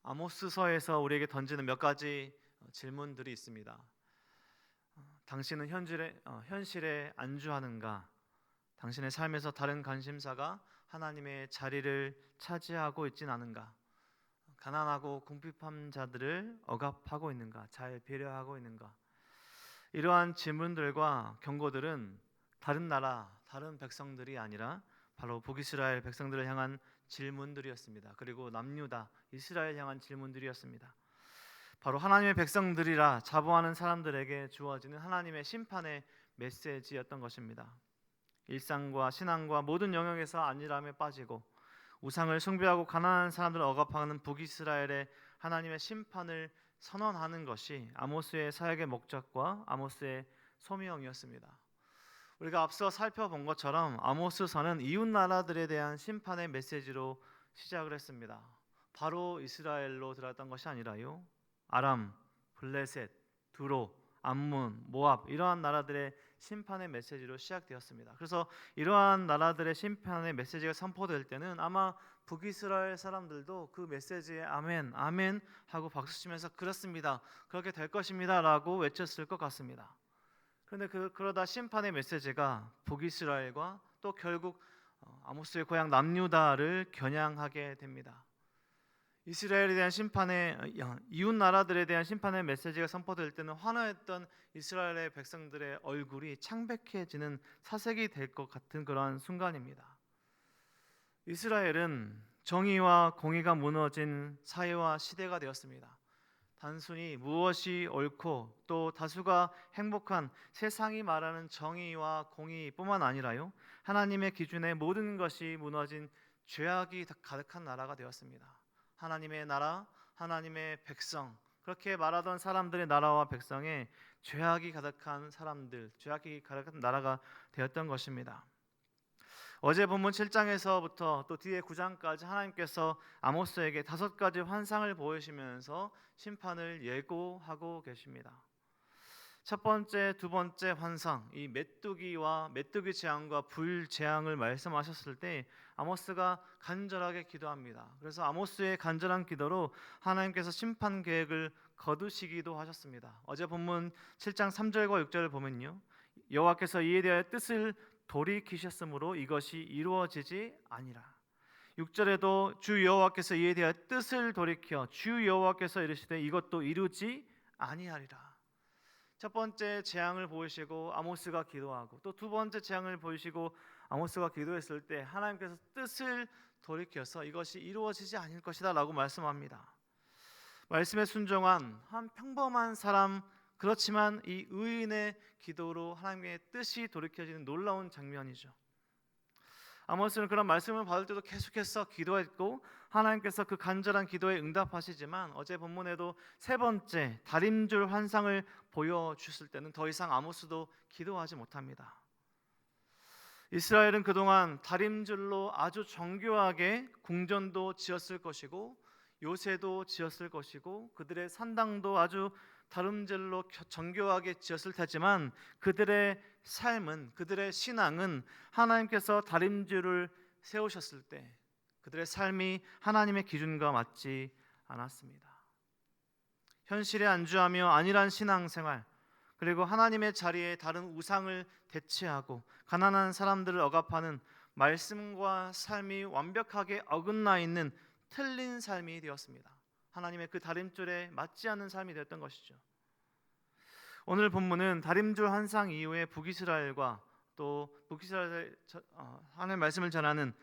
아모스서에서 우리에게 던지는 몇 가지 질문들이 있습니다. 당신은 현실에 안주하는가? 당신의 삶에서 다른 관심사가 하나님의 자리를 차지하고 있진 않은가? 가난하고 궁핍한 자들을 억압하고 있는가? 잘 배려하고 있는가? 이러한 질문들과 경고들은 다른 나라, 다른 백성들이 아니라 바로 북이스라엘 백성들을 향한 질문들이었습니다. 그리고 남유다, 이스라엘 향한 질문들이었습니다. 바로 하나님의 백성들이라 자부하는 사람들에게 주어지는 하나님의 심판의 메시지였던 것입니다. 일상과 신앙과 모든 영역에서 안일함에 빠지고 우상을 숭배하고 가난한 사람들을 억압하는 북이스라엘의 하나님의 심판을 선언하는 것이 아모스의 사역의 목적과 아모스의 소명이었습니다. 우리가 앞서 살펴본 것처럼 아모스서는 이웃 나라들에 대한 심판의 메시지로 시작을 했습니다. 바로 이스라엘로 들어갔던 것이 아니라요, 아람, 블레셋, 두로, 암몬, 모압 이러한 나라들의 심판의 메시지로 시작되었습니다. 그래서 이러한 나라들의 심판의 메시지가 선포될 때는 아마 북이스라엘 사람들도 그 메시지에 아멘, 아멘 하고 박수치면서 그렇습니다, 그렇게 될 것입니다 라고 외쳤을 것 같습니다. 그런데 그러다 심판의 메시지가 북이스라엘과 또 결국 아모스의 고향 남유다를 겨냥하게 됩니다. 이스라엘에 대한 이웃 나라들에 대한 심판의 메시지가 선포될 때는 환호했던 이스라엘의 백성들의 얼굴이 창백해지는 사색이 될 것 같은 그러한 순간입니다. 이스라엘은 정의와 공의가 무너진 사회와 시대가 되었습니다. 단순히 무엇이 옳고 또 다수가 행복한 세상이 말하는 정의와 공의뿐만 아니라요, 하나님의 기준에 모든 것이 무너진 죄악이 가득한 나라가 되었습니다. 하나님의 나라, 하나님의 백성, 그렇게 말하던 사람들의 나라와 백성에 죄악이 가득한 사람들, 죄악이 가득한 나라가 되었던 것입니다. 어제 본문 7장에서부터 또 뒤에 9장까지 하나님께서 아모스에게 5가지 환상을 보이시면서 심판을 예고하고 계십니다. 첫 번째, 두 번째 환상, 이 메뚜기와 메뚜기 재앙과 불 재앙을 말씀하셨을 때 아모스가 간절하게 기도합니다. 그래서 아모스의 간절한 기도로 하나님께서 심판 계획을 거두시기도 하셨습니다. 어제 본문 7장 3절과 6절을 보면요, 여호와께서 이에 대하여 뜻을 돌이키셨으므로 이것이 이루어지지 아니라. 6절에도 주 여호와께서 이에 대하여 뜻을 돌이켜 주 여호와께서 이르시되 이것도 이루지 아니하리라. 첫 번째 재앙을 보이시고 아모스가 기도하고 또 두 번째 재앙을 보이시고 아모스가 기도했을 때 하나님께서 뜻을 돌이켜서 이것이 이루어지지 않을 것이다 라고 말씀합니다. 말씀에 순종한 한 평범한 사람, 그렇지만 이 의인의 기도로 하나님의 뜻이 돌이켜지는 놀라운 장면이죠. 아모스는 그런 말씀을 받을 때도 계속해서 기도했고 하나님께서 그 간절한 기도에 응답하시지만 어제 본문에도 세 번째 다림줄 환상을 보여주실 때는 더 이상 아모스도 기도하지 못합니다. 이스라엘은 그동안 다림줄로 아주 정교하게 궁전도 지었을 것이고 요새도 지었을 것이고 그들의 산당도 아주 다림줄로 정교하게 지었을 테지만 그들의 삶은, 그들의 신앙은 하나님께서 다림줄을 세우셨을 때 그들의 삶이 하나님의 기준과 맞지 않았습니다. 현실에 안주하며 안일한 신앙생활, 그리고 하나님의 자리에 다른 우상을 대체하고 가난한 사람들을 억압하는 말씀과 삶이 완벽하게 어긋나 있는 틀린 삶이 되었습니다. 하나님의 그 다림줄에 맞지 않는 삶이 되었던 것이죠. 오늘 본문은 다림줄 환상 이후에 북이스라엘과 또 북이스라엘 하나님의 말씀을 전하는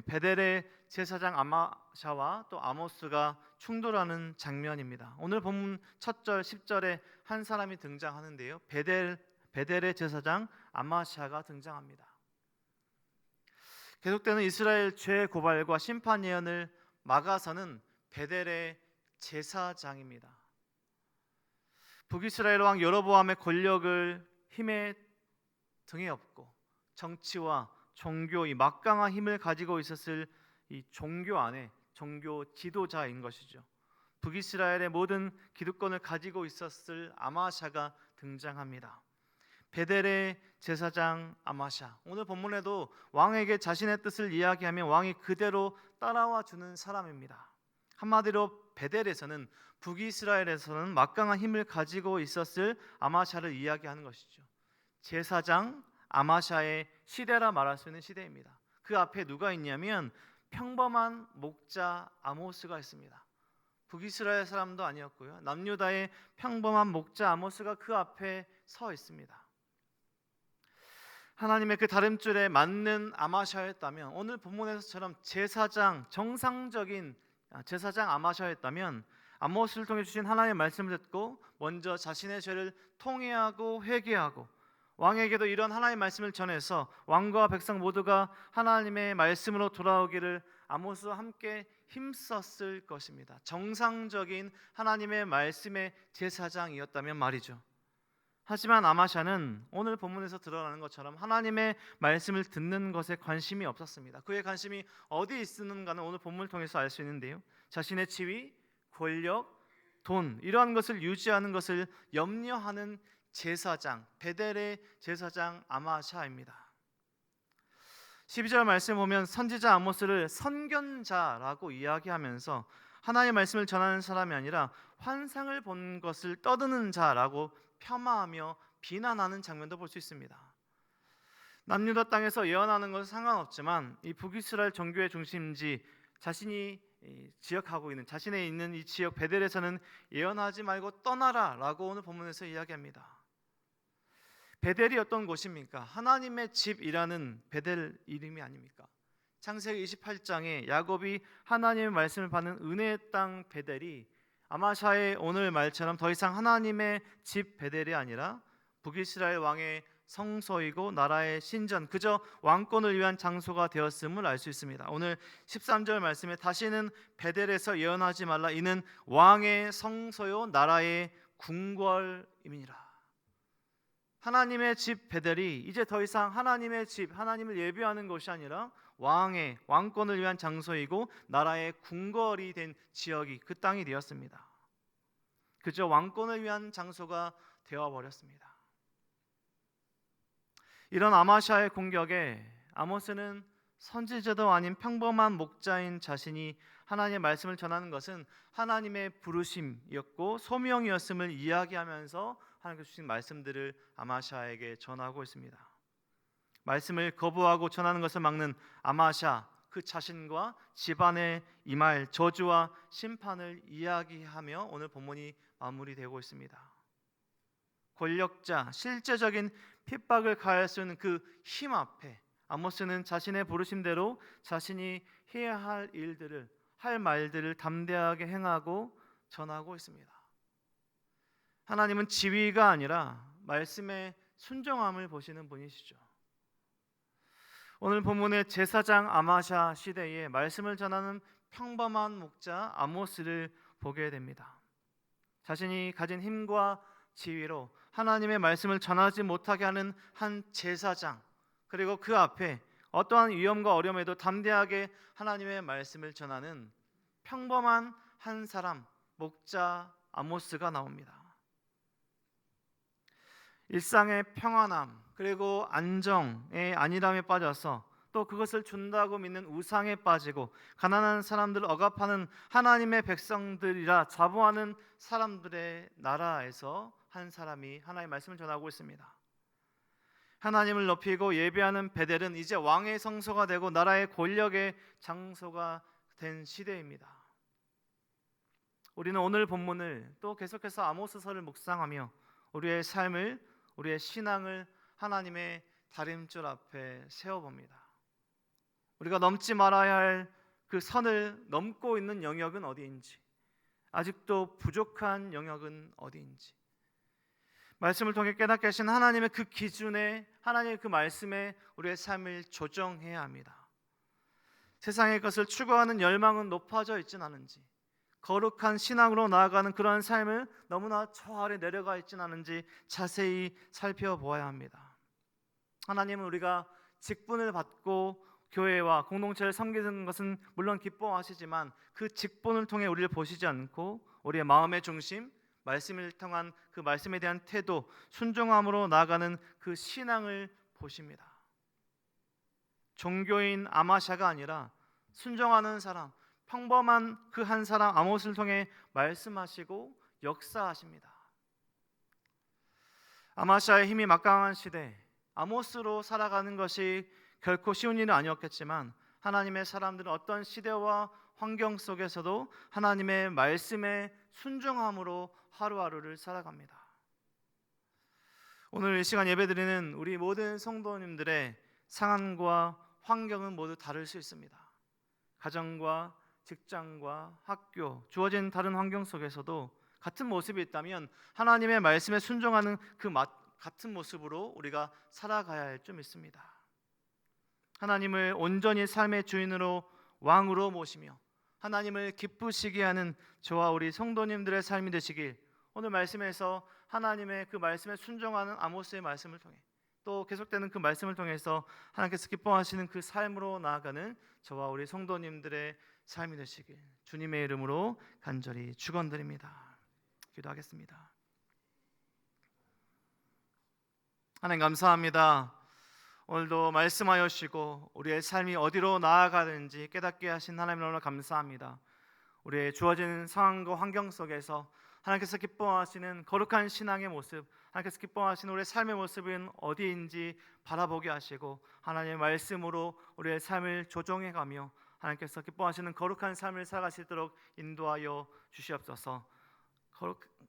베델의 제사장 아마샤와 또 아모스가 충돌하는 장면입니다. 오늘 본문 첫 절 10절에 한 사람이 등장하는데요, 베델의 제사장 아마샤가 등장합니다. 계속되는 이스라엘 죄 고발과 심판 예언을 막아서는 베델의 제사장입니다. 북이스라엘 왕 여로보암의 권력을 힘에 등에 업고 정치와 종교, 이 막강한 힘을 가지고 있었을 이 종교 안에 종교 지도자인 것이죠. 북이스라엘의 모든 기득권을 가지고 있었을 아마샤가 등장합니다. 베델의 제사장 아마샤, 오늘 본문에도 왕에게 자신의 뜻을 이야기하면 왕이 그대로 따라와 주는 사람입니다. 한마디로 베델에서는 북이스라엘에서는 막강한 힘을 가지고 있었을 아마샤를 이야기하는 것이죠. 제사장 아마샤의 시대라 말할 수 있는 시대입니다. 그 앞에 누가 있냐면 평범한 목자 아모스가 있습니다. 북이스라엘 사람도 아니었고요. 남유다의 평범한 목자 아모스가 그 앞에 서 있습니다. 하나님의 그 다름줄에 맞는 아마샤였다면, 오늘 본문에서처럼 정상적인 제사장 아마샤였다면 아모스를 통해 주신 하나님의 말씀을 듣고 먼저 자신의 죄를 통회하고 회개하고 왕에게도 이런 하나님의 말씀을 전해서 왕과 백성 모두가 하나님의 말씀으로 돌아오기를 아모스와 함께 힘썼을 것입니다. 정상적인 하나님의 말씀의 제사장이었다면 말이죠. 하지만 아마샤는 오늘 본문에서 드러나는 것처럼 하나님의 말씀을 듣는 것에 관심이 없었습니다. 그의 관심이 어디에 있는가는 오늘 본문을 통해서 알 수 있는데요, 자신의 지위, 권력, 돈, 이러한 것을 유지하는 것을 염려하는 제사장, 베델의 제사장 아마샤입니다. 12절 말씀 보면 선지자 아모스를 선견자라고 이야기하면서 하나님의 말씀을 전하는 사람이 아니라 환상을 본 것을 떠드는 자라고 폄하하며 비난하는 장면도 볼 수 있습니다. 남유다 땅에서 예언하는 것은 상관없지만 이 북이스라엘 종교의 중심지 자신이 지역하고 있는 자신의 있는 이 지역 베델에서는 예언하지 말고 떠나라라고 오늘 본문에서 이야기합니다. 베델이 어떤 곳입니까? 하나님의 집이라는 베델 이름이 아닙니까? 창세기 28장에 야곱이 하나님의 말씀을 받는 은혜의 땅 베델이 아마샤의 오늘 말처럼 더 이상 하나님의 집 베델이 아니라 북이스라엘 왕의 성소이고 나라의 신전, 그저 왕권을 위한 장소가 되었음을 알 수 있습니다. 오늘 13절 말씀에 다시는 베델에서 예언하지 말라, 이는 왕의 성소요 나라의 궁궐임이니라. 하나님의 집 베델이 이제 더 이상 하나님의 집, 하나님을 예배하는 것이 아니라 왕권을 위한 장소이고 나라의 궁궐이 된 지역이 그 땅이 되었습니다. 그저 왕권을 위한 장소가 되어버렸습니다. 이런 아마샤의 공격에 아모스는 선지자도 아닌 평범한 목자인 자신이 하나님의 말씀을 전하는 것은 하나님의 부르심이었고 소명이었음을 이야기하면서 하나님께서 주신 말씀들을 아마샤에게 전하고 있습니다. 말씀을 거부하고 전하는 것을 막는 아마샤, 그 자신과 집안에 임할 저주와 심판을 이야기하며 오늘 본문이 마무리되고 있습니다. 권력자, 실제적인 핍박을 가할 수 있는 그 힘 앞에 아모스는 자신의 부르심대로 자신이 해야 할 일들을, 할 말들을 담대하게 행하고 전하고 있습니다. 하나님은 지위가 아니라 말씀의 순종함을 보시는 분이시죠. 오늘 본문의 제사장 아마샤 시대에 말씀을 전하는 평범한 목자 아모스를 보게 됩니다. 자신이 가진 힘과 지위로 하나님의 말씀을 전하지 못하게 하는 한 제사장, 그리고 그 앞에 어떠한 위험과 어려움에도 담대하게 하나님의 말씀을 전하는 평범한 한 사람, 목자 아모스가 나옵니다. 일상의 평안함 그리고 안정의 안일함에 빠져서 또 그것을 준다고 믿는 우상에 빠지고 가난한 사람들을 억압하는 하나님의 백성들이라 자부하는 사람들의 나라에서 한 사람이 하나님의 말씀을 전하고 있습니다. 하나님을 높이고 예배하는 베델은 이제 왕의 성소가 되고 나라의 권력의 장소가 된 시대입니다. 우리는 오늘 본문을 또 계속해서 아모스서를 묵상하며 우리의 삶을, 우리의 신앙을 하나님의 다림줄 앞에 세워봅니다. 우리가 넘지 말아야 할 그 선을 넘고 있는 영역은 어디인지, 아직도 부족한 영역은 어디인지, 말씀을 통해 깨닫게 하신 하나님의 그 기준에, 하나님의 그 말씀에 우리의 삶을 조정해야 합니다. 세상의 것을 추구하는 열망은 높아져 있진 않은지, 거룩한 신앙으로 나아가는 그러한 삶을 너무나 저 아래 내려가 있진 않은지 자세히 살펴보아야 합니다. 하나님은 우리가 직분을 받고 교회와 공동체를 섬기는 것은 물론 기뻐하시지만 그 직분을 통해 우리를 보시지 않고 우리의 마음의 중심, 말씀을 통한 그 말씀에 대한 태도, 순종함으로 나아가는 그 신앙을 보십니다. 종교인 아마샤가 아니라 순종하는 사람, 평범한 그 한 사람 아모스를 통해 말씀하시고 역사하십니다. 아마시아의 힘이 막강한 시대, 아모스로 살아가는 것이 결코 쉬운 일은 아니었겠지만 하나님의 사람들은 어떤 시대와 환경 속에서도 하나님의 말씀에 순종함으로 하루하루를 살아갑니다. 오늘 이 시간 예배드리는 우리 모든 성도님들의 상황과 환경은 모두 다를 수 있습니다. 가정과 직장과 학교, 주어진 다른 환경 속에서도 같은 모습이 있다면 하나님의 말씀에 순종하는 그 같은 모습으로 우리가 살아가야 할 줄 믿습니다. 하나님을 온전히 삶의 주인으로 왕으로 모시며 하나님을 기쁘시게 하는 저와 우리 성도님들의 삶이 되시길, 오늘 말씀에서 하나님의 그 말씀에 순종하는 아모스의 말씀을 통해 또 계속되는 그 말씀을 통해서 하나님께서 기뻐하시는 그 삶으로 나아가는 저와 우리 성도님들의 삶이 되시길 주님의 이름으로 간절히 축원드립니다. 기도하겠습니다. 하나님 감사합니다. 오늘도 말씀하여 주시고 우리의 삶이 어디로 나아가는지 깨닫게 하신 하나님 너무나 감사합니다. 우리의 주어진 상황과 환경 속에서 하나님께서 기뻐하시는 거룩한 신앙의 모습, 하나님께서 기뻐하시는 우리의 삶의 모습은 어디인지 바라보게 하시고 하나님의 말씀으로 우리의 삶을 조정해가며 하나님께서 기뻐하시는 거룩한 삶을 살아갈 수 있도록 인도하여 주시옵소서.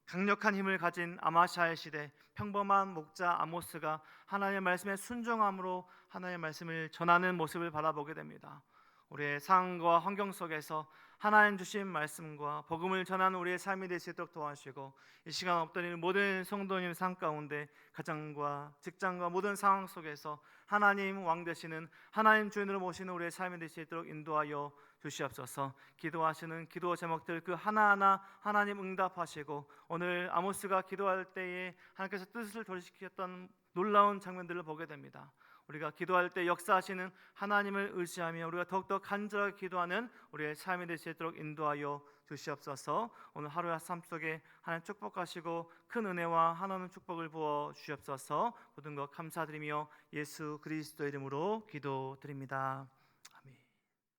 강력한 힘을 가진 아마시아의 시대, 평범한 목자 아모스가 하나님의 말씀에 순종함으로 하나님의 말씀을 전하는 모습을 바라보게 됩니다. 우리의 상황과 환경 속에서 하나님 주신 말씀과 복음을 전하는 우리의 삶이 될 수 있도록 도와주시고, 이 시간 없던 모든 성도님 삶 가운데 가정과 직장과 모든 상황 속에서 하나님 왕 되시는 하나님 주인으로 모시는 우리의 삶이 될 수 있도록 인도하여 주시옵소서. 기도하시는 기도 제목들 그 하나하나 하나님 응답하시고, 오늘 아모스가 기도할 때에 하나님께서 뜻을 돌이키셨던 놀라운 장면들을 보게 됩니다. 우리가 기도할 때 역사하시는 하나님을 의지하며 우리가 더욱더 간절하게 기도하는 우리의 삶이 될 수 있도록 인도하여 주시옵소서. 오늘 하루의 삶 속에 하나님 축복하시고 큰 은혜와 하나님 축복을 부어 주시옵소서. 모든 것 감사드리며 예수 그리스도 이름으로 기도드립니다.